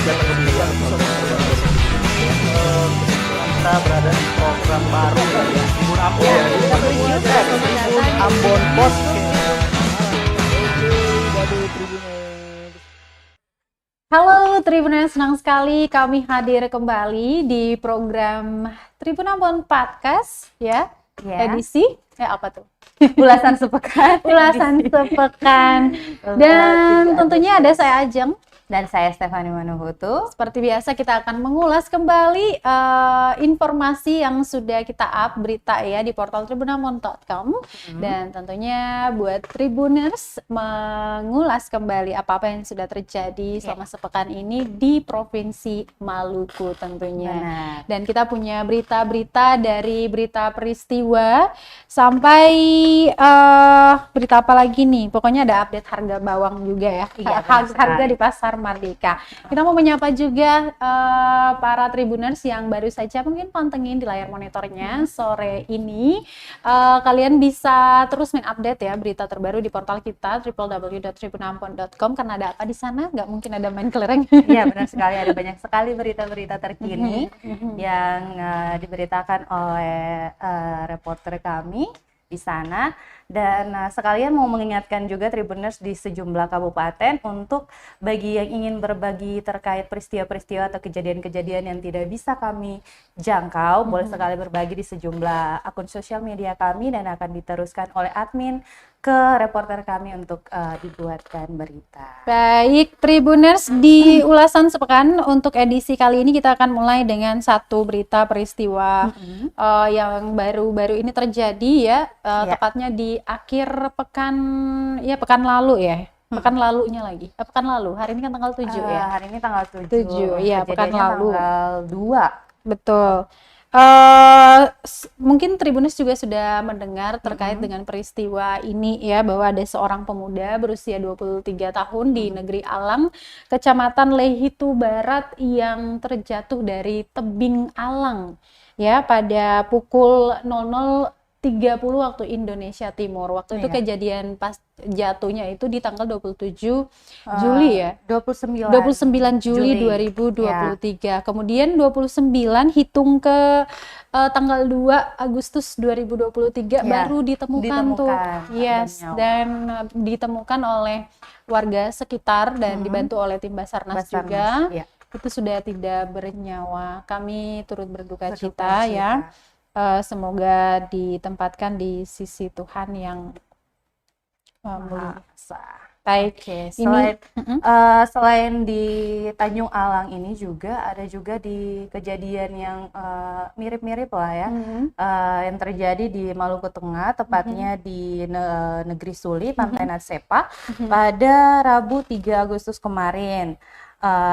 Selamat datang kembali di episode kedua. Kita berada di program baru ya, Tribun Ambon. Tribun Ambon Podcast. Halo Tribuners, senang sekali kami hadir kembali di program Tribun Ambon Podcast ya. Edisi apa tuh? Ulasan sepekan. Ulasan sepekan. Dan tentunya ada saya Ajeng. Dan saya Stefani Manuhutu. Seperti biasa kita akan mengulas kembali informasi yang sudah kita up berita ya di portal tribunambon.com. Dan tentunya buat Tribuners mengulas kembali apa-apa yang sudah terjadi selama sepekan ini di Provinsi Maluku tentunya. Benar. Dan kita punya berita-berita dari berita peristiwa sampai berita apa lagi nih? Pokoknya ada update harga bawang juga ya. Iya, Harga di pasar Merdeka. Kita mau menyapa juga para Tribuners yang baru saja mungkin pantengin di layar monitornya sore ini. Kalian bisa terus update ya berita terbaru di portal kita www.tribunambon.com karena ada apa di sana? Nggak mungkin ada main kelereng. Iya, benar sekali, ada banyak sekali berita-berita terkini yang diberitakan oleh reporter kami di sana. Dan sekalian mau mengingatkan juga Tribuners di sejumlah kabupaten untuk bagi yang ingin berbagi terkait peristiwa-peristiwa atau kejadian-kejadian yang tidak bisa kami jangkau, boleh sekali berbagi di sejumlah akun sosial media kami dan akan diteruskan oleh admin ke reporter kami untuk dibuatkan berita. Baik, Tribuners, di ulasan sepekan untuk edisi kali ini kita akan mulai dengan satu berita peristiwa yang baru-baru ini terjadi ya, tepatnya di akhir pekan lalu ya. Pekan lalunya lagi. Pekan lalu. Hari ini kan tanggal 7 ya. Hari ini tanggal 7. 7, iya, pekan lalu. Tanggal 2. Betul. Mungkin Tribuners juga sudah mendengar terkait dengan peristiwa ini ya, bahwa ada seorang pemuda berusia 23 tahun di Negeri Alang, Kecamatan Lehitu Barat yang terjatuh dari tebing Alang ya pada pukul 00.30 waktu Indonesia Timur. Waktu itu kejadian pas jatuhnya itu di tanggal 27 Juli ya. 29 Juli 2023. Kemudian 29 hitung ke tanggal 2 Agustus 2023 baru ditemukan tuh. Yes, dan ditemukan oleh warga sekitar dan dibantu oleh tim Basarnas juga. Itu sudah tidak bernyawa. Kami turut berduka cita ya. Semoga ditempatkan di sisi Tuhan yang mulia. Baik, selain di Tanjung Alang ini juga ada juga di kejadian yang mirip-mirip lah ya, yang terjadi di Maluku Tengah, tepatnya di Negeri Suli, Pantai Natsepa, pada Rabu 3 Agustus kemarin.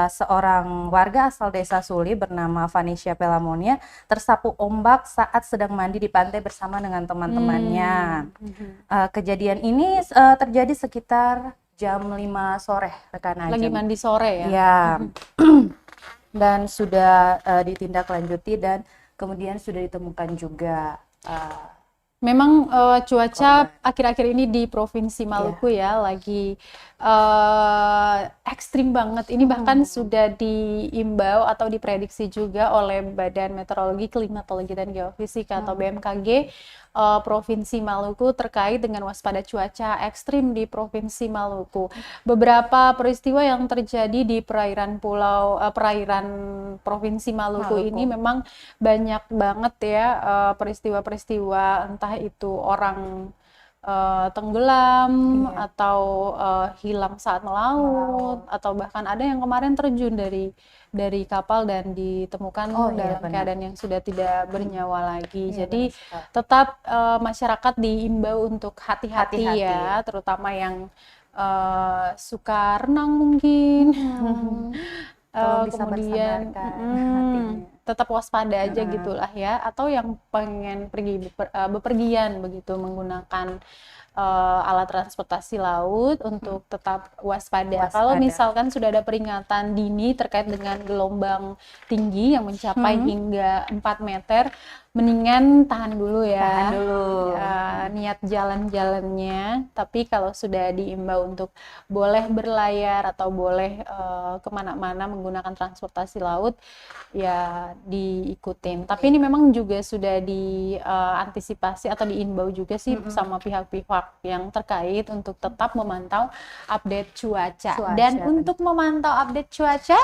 Seorang warga asal desa Suli bernama Vanisha Pelamonia tersapu ombak saat sedang mandi di pantai bersama dengan teman-temannya. Kejadian ini terjadi sekitar jam 5 sore, rekan Ajeng. Lagi mandi sore ya? Ya. Dan sudah ditindaklanjuti dan kemudian sudah ditemukan juga. Memang cuaca akhir-akhir ini di Provinsi Maluku ya lagi ekstrim banget. Ini bahkan sudah diimbau atau diprediksi juga oleh Badan Meteorologi, Klimatologi dan Geofisika atau BMKG Provinsi Maluku terkait dengan waspada cuaca ekstrim di Provinsi Maluku. Beberapa peristiwa yang terjadi di perairan Provinsi Maluku ini memang banyak banget ya peristiwa-peristiwa, entah itu orang tenggelam atau hilang saat melaut atau bahkan ada yang kemarin terjun dari kapal dan ditemukan dalam keadaan yang sudah tidak bernyawa lagi. Jadi tetap masyarakat diimbau untuk hati-hati ya, terutama yang suka renang mungkin. Kemudian tetap waspada aja gitulah ya, atau yang pengen pergi bepergian begitu menggunakan alat transportasi laut untuk tetap waspada. Kalau misalkan sudah ada peringatan dini terkait dengan gelombang tinggi yang mencapai hingga 4 meter, mendingan tahan dulu ya. niat jalan-jalannya, tapi kalau sudah diimbau untuk boleh berlayar atau boleh kemana-mana menggunakan transportasi laut, ya diikutin. Tapi ini memang juga sudah diantisipasi atau diimbau juga sih sama pihak-pihak yang terkait untuk tetap memantau update cuaca. Dan untuk memantau update cuaca,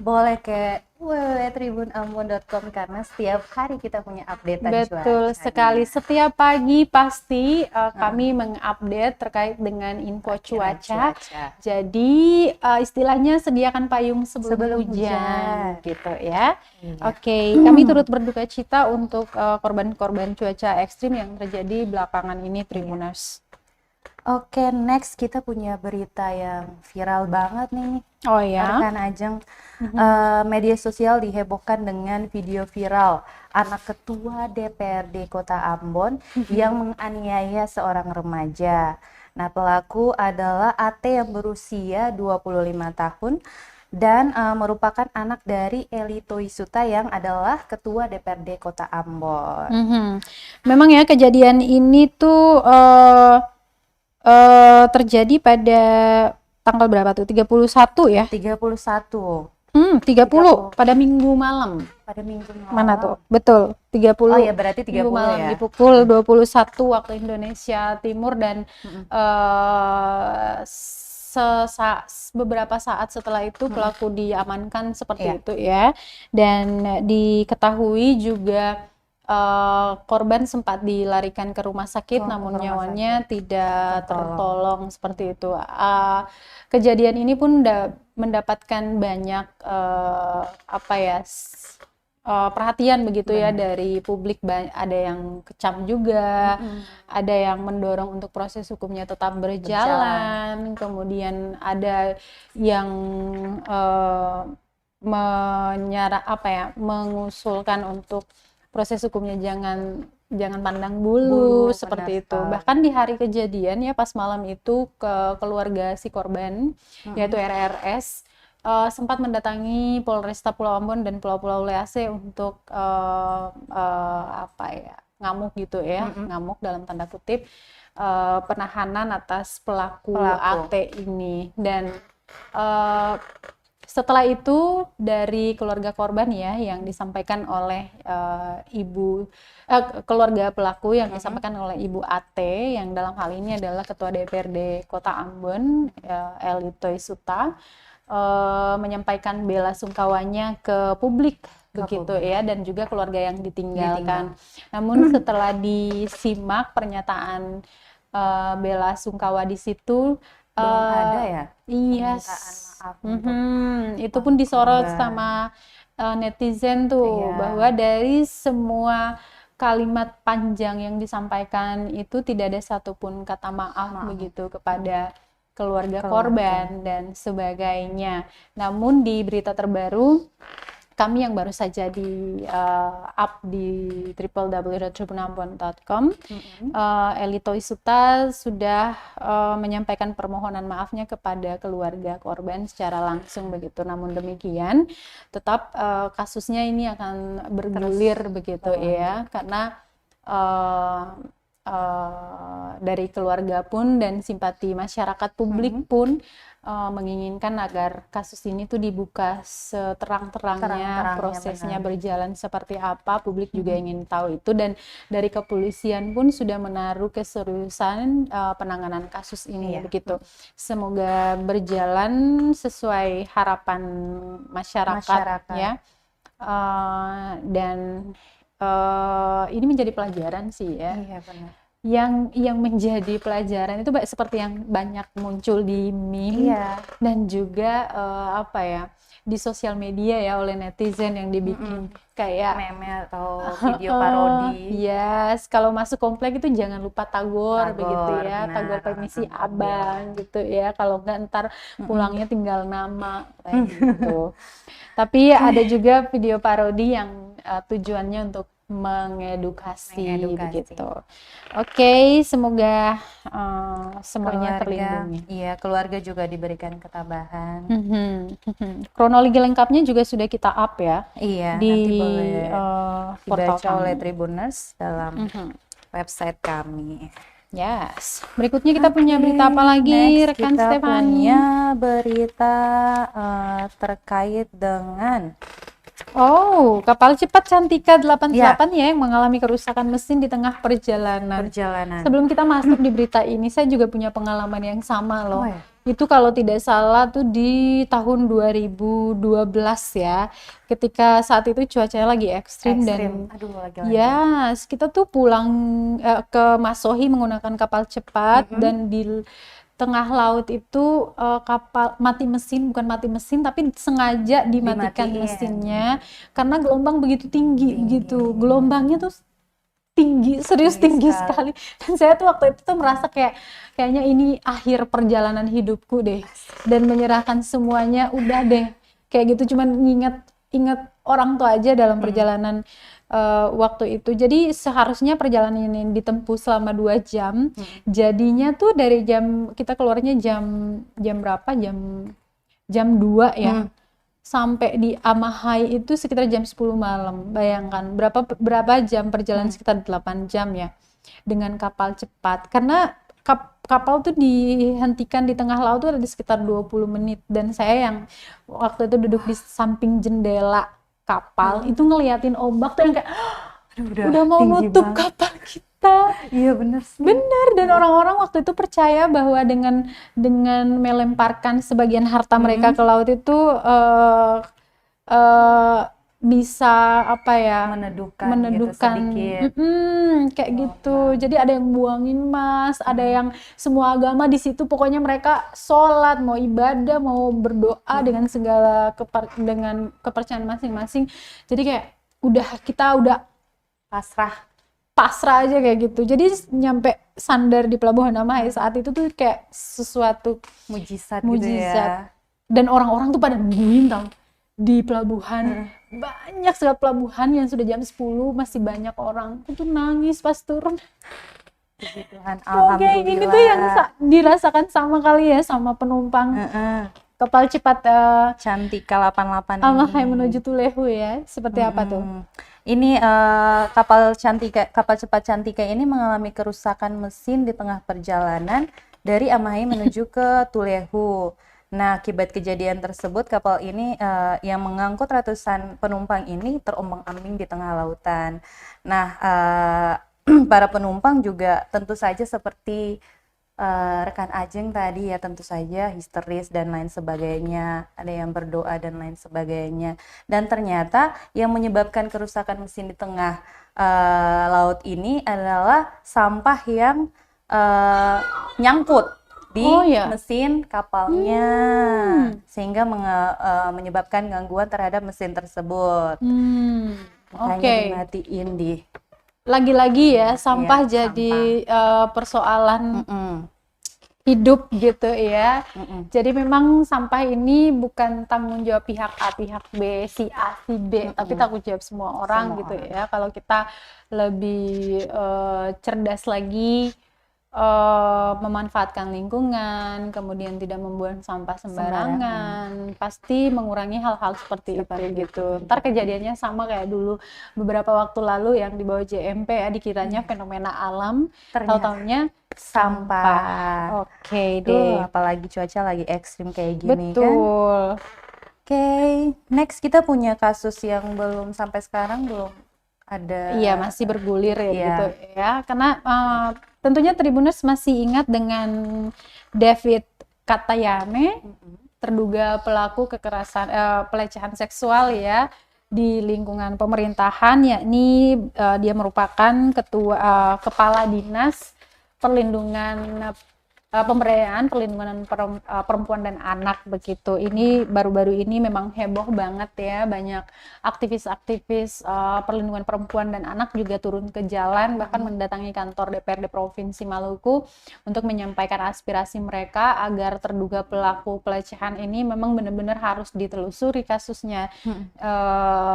boleh ke www.tribunambon.com karena setiap hari kita punya updatean cuaca. betul sekali. Setiap pagi pasti kami mengupdate terkait dengan info cuaca. Jadi istilahnya sediakan payung sebelum hujan, gitu ya. Oke, kami turut berduka cita untuk korban-korban cuaca ekstrim yang terjadi belakangan ini, Tribuners. Oke, next kita punya berita yang viral banget nih. Oh ya. Rekan Ajeng, media sosial dihebohkan dengan video viral anak ketua DPRD Kota Ambon yang menganiaya seorang remaja. Nah, pelaku adalah AT yang berusia 25 tahun dan merupakan anak dari Eli Toisuta yang adalah ketua DPRD Kota Ambon. Memang ya kejadian ini tuh terjadi pada tanggal berapa tuh? 31 ya? 31. 30 pada Minggu malam. Pada Minggu malam. Mana tuh? Betul, 30. Oh ya, berarti 30 Minggu malam ya. di pukul 21 waktu Indonesia Timur dan beberapa saat setelah itu pelaku diamankan seperti itu ya. Dan diketahui juga korban sempat dilarikan ke rumah sakit, namun nyawanya tidak tertolong seperti itu. Kejadian ini pun mendapatkan banyak perhatian begitu ya dari publik. Ada yang kecam juga, ada yang mendorong untuk proses hukumnya tetap berjalan. Kemudian ada yang mengusulkan untuk proses hukumnya jangan pandang bulu seperti itu. Bahkan di hari kejadian ya pas malam itu keluarga si korban yaitu RRS sempat mendatangi Polresta Pulau Ambon dan Pulau-Pulau Lease untuk ngamuk gitu ya, ngamuk dalam tanda kutip penahanan atas pelaku AT ini. Dan setelah itu dari keluarga korban ya yang disampaikan oleh keluarga pelaku yang disampaikan oleh Ibu AT yang dalam hal ini adalah Ketua DPRD Kota Ambon, Eli Toisuta, menyampaikan bela sungkawanya ke publik begitu ya, dan juga keluarga yang ditinggalkan. Namun setelah disimak pernyataan bela sungkawa di situ, belum ada ya permintaan maaf itu pun disorot sama netizen tuh bahwa dari semua kalimat panjang yang disampaikan itu tidak ada satupun kata maaf begitu kepada keluarga korban dan sebagainya. Namun di berita terbaru kami yang baru saja di up di www.tribunambon.com, Eli Toisuta sudah menyampaikan permohonan maafnya kepada keluarga korban secara langsung begitu. Namun demikian, tetap kasusnya ini akan bergulir begitu ya, karena dari keluarga pun dan simpati masyarakat publik pun menginginkan agar kasus ini tuh dibuka seterang-terangnya, prosesnya berjalan seperti apa, publik juga ingin tahu itu, dan dari kepolisian pun sudah menaruh keseriusan penanganan kasus ini begitu. Semoga berjalan sesuai harapan masyarakat. Ya, dan ini menjadi pelajaran sih ya. Iya, benar. Yang menjadi pelajaran itu seperti yang banyak muncul di meme dan juga di sosial media ya oleh netizen yang dibikin kayak meme atau video parodi. Yes, kalau masuk komplek itu jangan lupa tagor begitu ya, tagor permisi abang gitu ya. Kalau nggak ntar pulangnya tinggal nama kayak gitu. Tapi ada juga video parodi yang tujuannya untuk mengedukasi begitu. Oke, semoga semuanya terlindungi. Iya, keluarga juga diberikan ketabahan. Kronologi lengkapnya juga sudah kita up ya. Iya, di nanti boleh portal dibaca oleh Tribuners dalam website kami. Yes. Berikutnya kita punya berita apa lagi, Next, rekan kita Stefani? punya berita terkait dengan Kapal cepat Cantika 88 ya yang mengalami kerusakan mesin di tengah perjalanan. Sebelum kita masuk di berita ini, saya juga punya pengalaman yang sama loh. Oh, ya? Itu kalau tidak salah tuh di tahun 2012 ya, ketika saat itu cuacanya lagi ekstrim. Dan Aduh, lagi-lagi. ya kita tuh pulang ke Masohi menggunakan kapal cepat dan di tengah laut itu kapal mati mesin, bukan mati mesin tapi sengaja dimatikan Dimatiin. mesinnya karena gelombang begitu tinggi gitu. Gelombangnya tuh tinggi, serius tinggi sekali. Dan saya tuh waktu itu tuh merasa kayaknya ini akhir perjalanan hidupku deh. Dan menyerahkan semuanya, udah deh. Kayak gitu, cuman ingat orang tua aja dalam perjalanan waktu itu. Jadi seharusnya perjalanan ini ditempuh selama 2 jam. Jadinya tuh dari kita keluarnya jam berapa? Jam 2 ya. Sampai di Amahai itu sekitar jam 10 malam. Bayangkan berapa jam perjalanan, sekitar 8 jam ya dengan kapal cepat. Karena kapal tuh dihentikan di tengah laut tuh ada di sekitar 20 menit dan saya yang waktu itu duduk di samping jendela kapal itu ngeliatin ombak tuh yang kayak udah mau nutup kapal kita. Iya bener sih. Bener, dan orang-orang waktu itu percaya bahwa dengan melemparkan sebagian harta mereka ke laut itu bisa apa ya, Meneduhkan meneduhkan gitu sedikit. kayak gitu. Jadi ada yang buangin emas, ada yang semua agama di situ, pokoknya mereka sholat, mau ibadah, mau berdoa dengan segala dengan kepercayaan masing-masing. Jadi kayak kita udah pasrah aja kayak gitu. Jadi nyampe sandar di Pelabuhan Amahai saat itu tuh kayak sesuatu Mujizat gitu ya. Dan orang-orang tuh pada nungguin tau di pelabuhan. Banyak sekali pelabuhan yang sudah jam 10 masih banyak orang. Aku tuh nangis pas turun. Tuhan, Kayak ini tuh yang dirasakan sama kali ya sama penumpang kapal cepat Cantika 88 Amahai ini. menuju Tulehu ya. Seperti apa tuh? Ini kapal cepat Cantika ini mengalami kerusakan mesin di tengah perjalanan dari Amahai menuju ke Tulehu. Nah, akibat kejadian tersebut, kapal ini yang mengangkut ratusan penumpang ini terombang-ambing di tengah lautan. Nah, para penumpang juga tentu saja seperti rekan Ajeng tadi ya, tentu saja histeris dan lain sebagainya, ada yang berdoa dan lain sebagainya. Dan ternyata yang menyebabkan kerusakan mesin di tengah laut ini adalah sampah yang nyangkut di mesin kapalnya, sehingga menyebabkan gangguan terhadap mesin tersebut. Makanya dimatiin di. Lagi-lagi ya, sampah jadi persoalan hidup gitu ya. Jadi memang sampah ini bukan tanggung jawab pihak A, pihak B, si A, si B, tapi tanggung jawab semua orang gitu ya. Kalau kita lebih cerdas lagi, memanfaatkan lingkungan, kemudian tidak membuang sampah sembarangan, pasti mengurangi hal-hal seperti itu gitu. Ntar kejadiannya sama kayak dulu beberapa waktu lalu yang di bawah JMP ya, dikiranya fenomena alam, tahu-taunya sampah. Oke deh. Apalagi cuaca lagi ekstrim kayak gini kan. Betul. Oke, next kita punya kasus yang belum sampai sekarang belum ada. Iya, masih bergulir ya gitu ya. Karena tentunya Tribuners masih ingat dengan David Katayame, terduga pelaku kekerasan pelecehan seksual ya di lingkungan pemerintahan, yakni dia merupakan kepala dinas perlindungan pemberdayaan perlindungan perempuan dan anak begitu. Ini baru-baru ini memang heboh banget ya, banyak aktivis-aktivis perlindungan perempuan dan anak juga turun ke jalan, bahkan mendatangi kantor DPRD Provinsi Maluku untuk menyampaikan aspirasi mereka agar terduga pelaku pelecehan ini memang benar-benar harus ditelusuri kasusnya.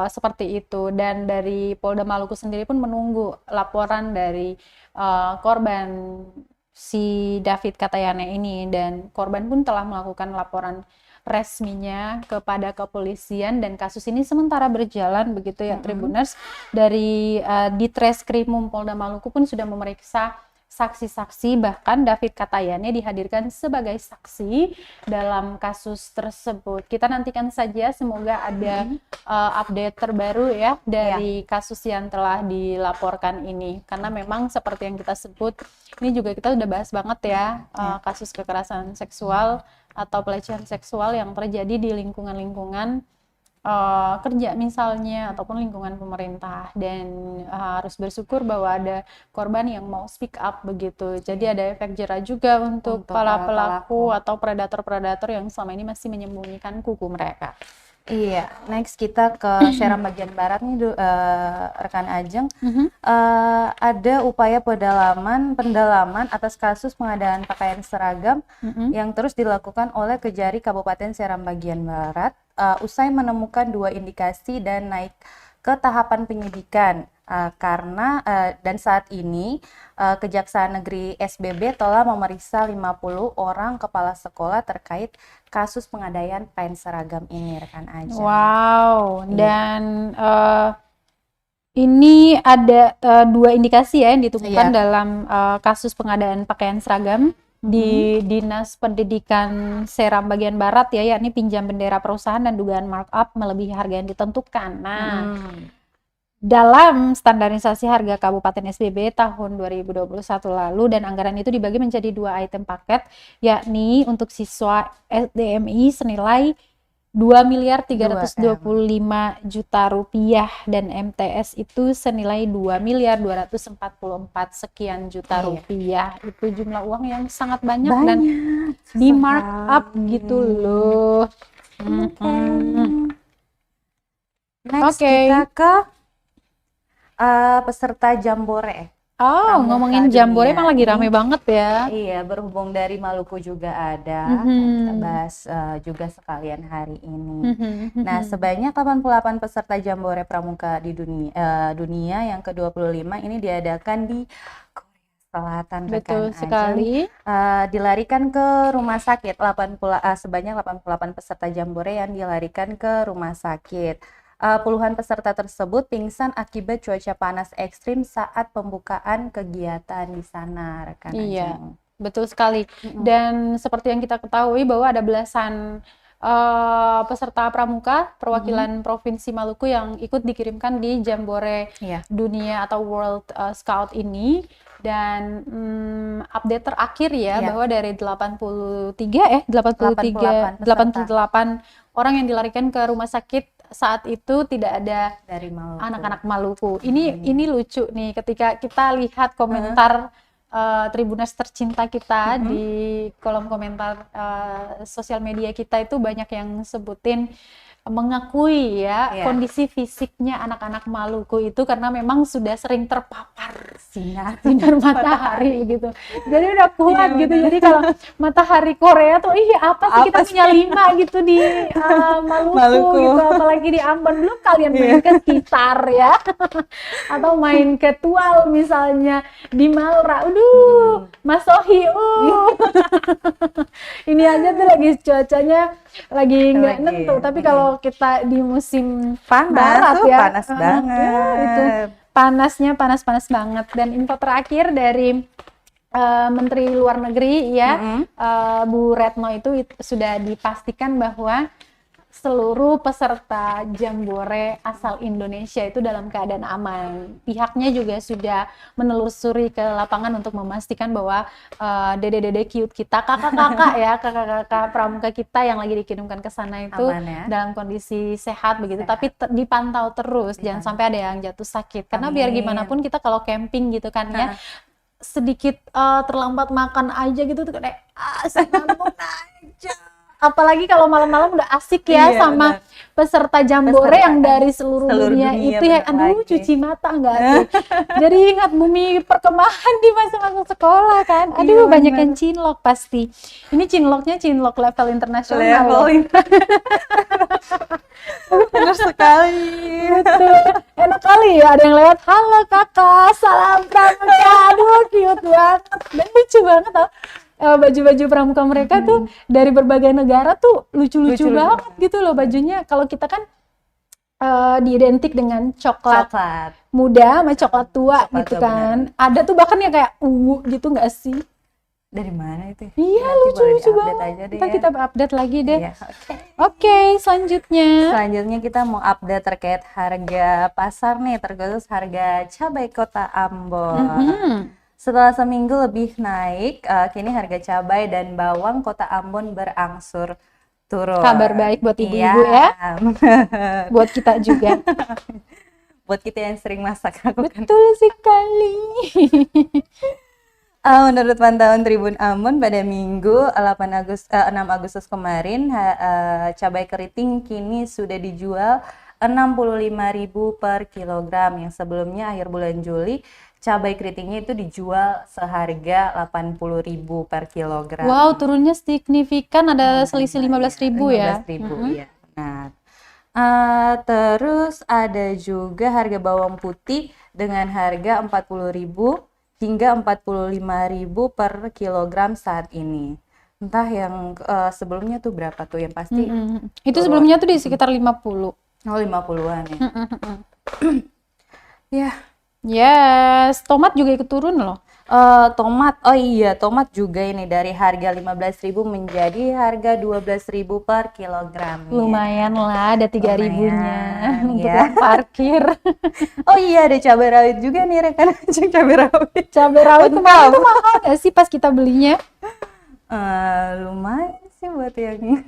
Seperti itu. Dan dari Polda Maluku sendiri pun menunggu laporan dari korban si David Katayane ini, dan korban pun telah melakukan laporan resminya kepada kepolisian dan kasus ini sementara berjalan begitu ya Tribuners. Dari Ditreskrimum Polda Maluku pun sudah memeriksa saksi-saksi, bahkan David Katayana dihadirkan sebagai saksi dalam kasus tersebut. Kita nantikan saja, semoga ada update terbaru ya dari kasus yang telah dilaporkan ini. Karena memang seperti yang kita sebut, ini juga kita udah bahas banget ya, kasus kekerasan seksual atau pelecehan seksual yang terjadi di lingkungan-lingkungan kerja misalnya ataupun lingkungan pemerintah, dan harus bersyukur bahwa ada korban yang mau speak up begitu. Jadi ada efek jera juga untuk para pelaku atau predator-predator yang selama ini masih menyembunyikan kuku mereka. Iya, next kita ke Seram bagian barat nih, rekan Ajeng. Ada upaya pendalaman atas kasus pengadaan pakaian seragam yang terus dilakukan oleh Kejari Kabupaten Seram bagian barat, usai menemukan 2 indikasi dan naik ke tahapan penyidikan. Karena dan saat ini Kejaksaan Negeri SBB telah memeriksa 50 orang kepala sekolah terkait kasus pengadaan pakaian seragam ini, rekan Ajeng. Wow, dan ini ada 2 indikasi ya yang ditemukan dalam kasus pengadaan pakaian seragam di Dinas Pendidikan Seram bagian barat ya, yakni pinjam bendera perusahaan dan dugaan markup melebihi harga yang ditentukan. Nah, dalam standarisasi harga Kabupaten SBB tahun 2021 lalu, dan anggaran itu dibagi menjadi 2 item paket, yakni untuk siswa SDMI senilai 2.325 juta rupiah dan MTS itu senilai 2.244 sekian juta rupiah. Itu jumlah uang yang sangat banyak dan di markup gitu loh. Next kita ke peserta Jambore. Ngomongin Jambore emang lagi rame banget ya. Iya, berhubung dari Maluku juga ada, kita bahas juga sekalian hari ini. Nah, sebanyak 88 peserta Jambore Pramuka di dunia yang ke-25 ini diadakan di Korea Selatan. Betul sekali. Dilarikan ke rumah sakit, sebanyak 88 peserta Jambore yang dilarikan ke rumah sakit. Puluhan peserta tersebut pingsan akibat cuaca panas ekstrim saat pembukaan kegiatan di sana, rekan Ajeng. Betul sekali. Dan seperti yang kita ketahui bahwa ada belasan peserta pramuka perwakilan Provinsi Maluku yang ikut dikirimkan di Jambore dunia atau World Scout ini. Dan update terakhir bahwa dari 88 orang yang dilarikan ke rumah sakit saat itu tidak ada dari Maluku. Anak-anak Maluku. Ini lucu nih ketika kita lihat komentar Tribuners tercinta kita di kolom komentar sosial media kita, itu banyak yang sebutin mengakui kondisi fisiknya anak-anak Maluku itu karena memang sudah sering terpapar sinar matahari gitu. Jadi udah kuat gitu. Jadi kalau matahari Korea tuh apa sih, kita punya 5 gitu di Maluku gitu, apalagi di Ambon. Belum kalian main ke sekitar ya atau main ke Tual misalnya di Malra. Mas Sohi ini aja tuh lagi cuacanya lagi nggak nentu, tapi kalau kita di musim barat panas banget. Itu panasnya panas banget. Dan info terakhir dari Menteri Luar Negeri Bu Retno itu sudah dipastikan bahwa seluruh peserta Jambore asal Indonesia itu dalam keadaan aman. Pihaknya juga sudah menelusuri ke lapangan untuk memastikan bahwa dede-dede cute kita, kakak-kakak pramuka kita yang lagi dikirimkan ke sana itu dalam kondisi sehat begitu. Tapi dipantau terus, jangan sampai ada yang jatuh sakit. Karena biar gimana pun kita kalau camping gitu kan ya, sedikit terlambat makan aja gitu tuh kayak sambung aja. Apalagi kalau malam-malam udah asik sama peserta Jambore yang dari seluruh dunia itu ya, cuci mata nggak tuh. Jadi ingat bumi perkemahan di masa-masa sekolah kan. Banyak yang cinlok pasti. Ini cinloknya cinlok level internasional. Benar sekali. Betul. Enak kali ya, ada yang lewat, halo kakak, salam pramuka, cute banget. Dan lucu banget tau. Baju-baju pramuka mereka tuh dari berbagai negara tuh lucu-lucu banget gitu loh bajunya. Kalau kita kan diidentik dengan coklat Coklat. muda sama coklat tua Coklat gitu tua, kan. Ada tuh bahkan yang kayak gitu nggak sih? Dari mana itu? Iya, Nanti boleh lucu-lucu di-update banget. aja deh Ntar ya. kita update lagi deh. Iya, oke. Oke, selanjutnya. Selanjutnya kita mau update terkait harga pasar nih, terkhusus harga cabai kota Ambon. Mhm. Setelah seminggu lebih naik, kini harga cabai dan bawang kota Ambon berangsur turun. Kabar baik buat ibu-ibu Iya. ya. Buat kita juga. Buat kita yang sering masak, aku kan. Betul sekali. Menurut pantauan Tribun Ambon pada Minggu 6 Agustus kemarin, cabai keriting kini sudah dijual 65.000 per kilogram. Yang sebelumnya akhir bulan Juli, cabai keritingnya itu dijual seharga 80.000 per kilogram. Wow, turunnya signifikan, ada selisih 15.000 ya. 15.000, ya. Nah, terus ada juga harga bawang putih dengan harga 40.000 hingga 45.000 per kilogram saat ini. Entah yang sebelumnya tuh berapa tuh, yang pasti Itu sebelumnya tuh di sekitar 50. 50-an ya. Ya, Yes, tomat juga ikut turun loh. tomat, oh iya, tomat juga ini dari harga 15.000 menjadi harga 12.000 per kilogram. Lumayan lah, ada 3.000-nya Lumayan, untuk ya. uang parkir. Oh iya, ada cabai rawit juga nih rekan Acung, cabai rawit. Cabai rawit kemarin itu mahal nggak sih pas kita belinya? Lumayan sih buat yang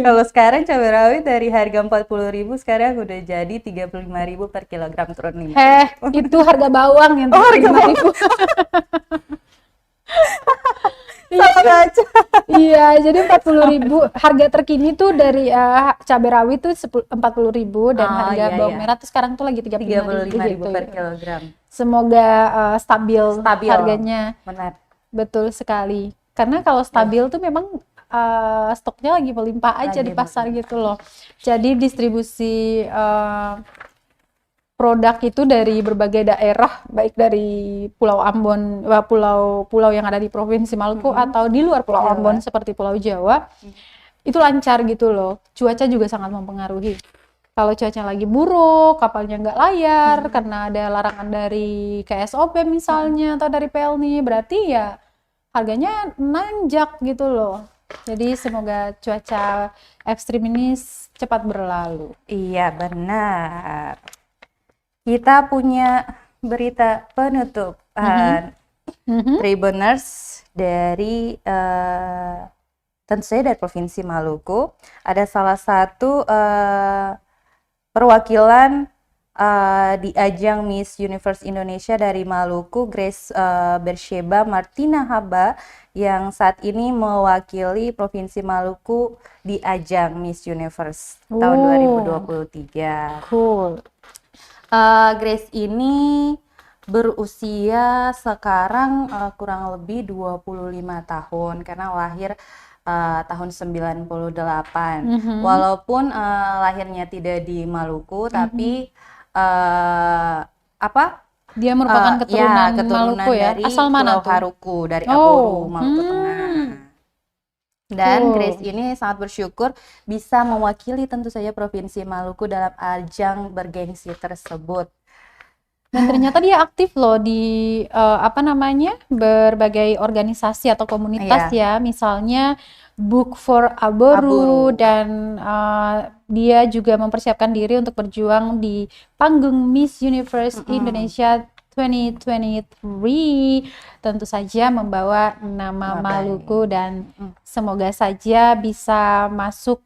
kalau sekarang cabai rawit dari harga 40.000 sekarang udah jadi 35.000 per kilogram, turun 5. Itu harga bawang yang 35.000. Sama aja. Iya, jadi 40.000. Harga terkini tuh dari cabai rawit tuh 40.000 dan Oh, harga iya, bawang iya. merah tuh sekarang tuh lagi 35.000 35.000 gitu. per kilogram. Semoga stabil Stabil. harganya. Benar. Betul sekali. Karena kalau stabil tuh memang stoknya lagi melimpah aja Lagi di pasar gitu loh. Jadi distribusi produk itu dari berbagai daerah, baik dari Pulau Ambon, pulau-pulau yang ada di Provinsi Maluku atau di luar Pulau Jawa. Ambon seperti Pulau Jawa, itu lancar gitu loh. Cuaca juga sangat mempengaruhi. Kalau cuaca lagi buruk, kapalnya nggak layar karena ada larangan dari KSOP misalnya atau dari PLNI, berarti ya harganya nanjak gitu loh. Jadi semoga cuaca ekstrim ini cepat berlalu. Iya, benar. Kita punya berita penutup Tribuners dari tentu saja dari Provinsi Maluku. Ada salah satu perwakilan di ajang Miss Universe Indonesia dari Maluku, Grace Bersheba Martina Haba, yang saat ini mewakili Provinsi Maluku di ajang Miss Universe tahun 2023. Cool. Grace ini berusia sekarang kurang lebih 25 tahun karena lahir tahun 98. Walaupun lahirnya tidak di Maluku, tapi Dia merupakan keturunan Maluku ya? dari Asal mana Pulau tuh? Haruku, dari Aboru, Maluku Tengah. Dan Cool. Grace ini sangat bersyukur bisa mewakili tentu saja Provinsi Maluku dalam ajang bergengsi tersebut. Dan ternyata dia aktif loh di berbagai organisasi atau komunitas ya, misalnya Book for Aboru, dan dia juga mempersiapkan diri untuk berjuang di panggung Miss Universe Indonesia 2023, tentu saja membawa nama Maluku, dan semoga saja bisa masuk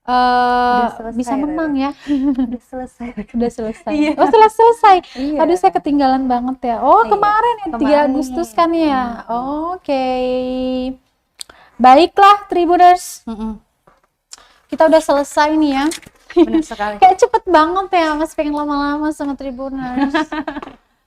bisa selesai, menang ya. Udah selesai. Udah selesai. Iya. Oh, sudah selesai. Iya. Aduh, saya ketinggalan banget ya. Oh, Iya, kemarin ya 3 kemarin. Agustus kan ya. Oke. Baiklah, Tribuners. Kita udah selesai nih ya. Benar sekali. Kayak cepet banget ya, masih pengen lama-lama sama Tribuners.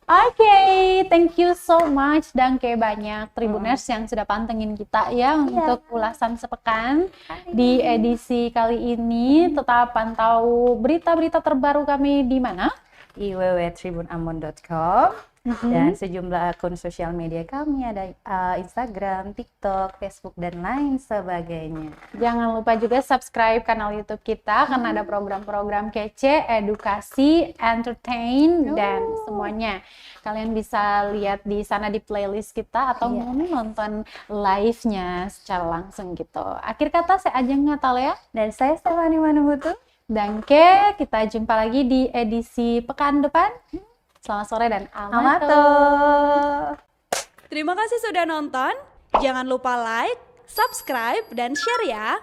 Oke, thank you so much, danke banyak Tribuners yang sudah pantengin kita ya untuk ulasan sepekan di edisi kali ini. Tetap pantau berita-berita terbaru kami di mana? Di www.tribunambon.com. Dan sejumlah akun sosial media kami ada Instagram, TikTok, Facebook, dan lain sebagainya. Jangan lupa juga subscribe kanal YouTube kita karena ada program-program kece, edukasi, entertain, dan semuanya. Kalian bisa lihat di sana di playlist kita atau mau nonton live-nya secara langsung gitu. Akhir kata saya Ajeng Natalia Dan saya Stefani Manuhutu. Dangke, kita jumpa lagi di edisi pekan depan. Selamat sore dan Amato. Terima kasih sudah nonton. Jangan lupa like, subscribe, dan share ya.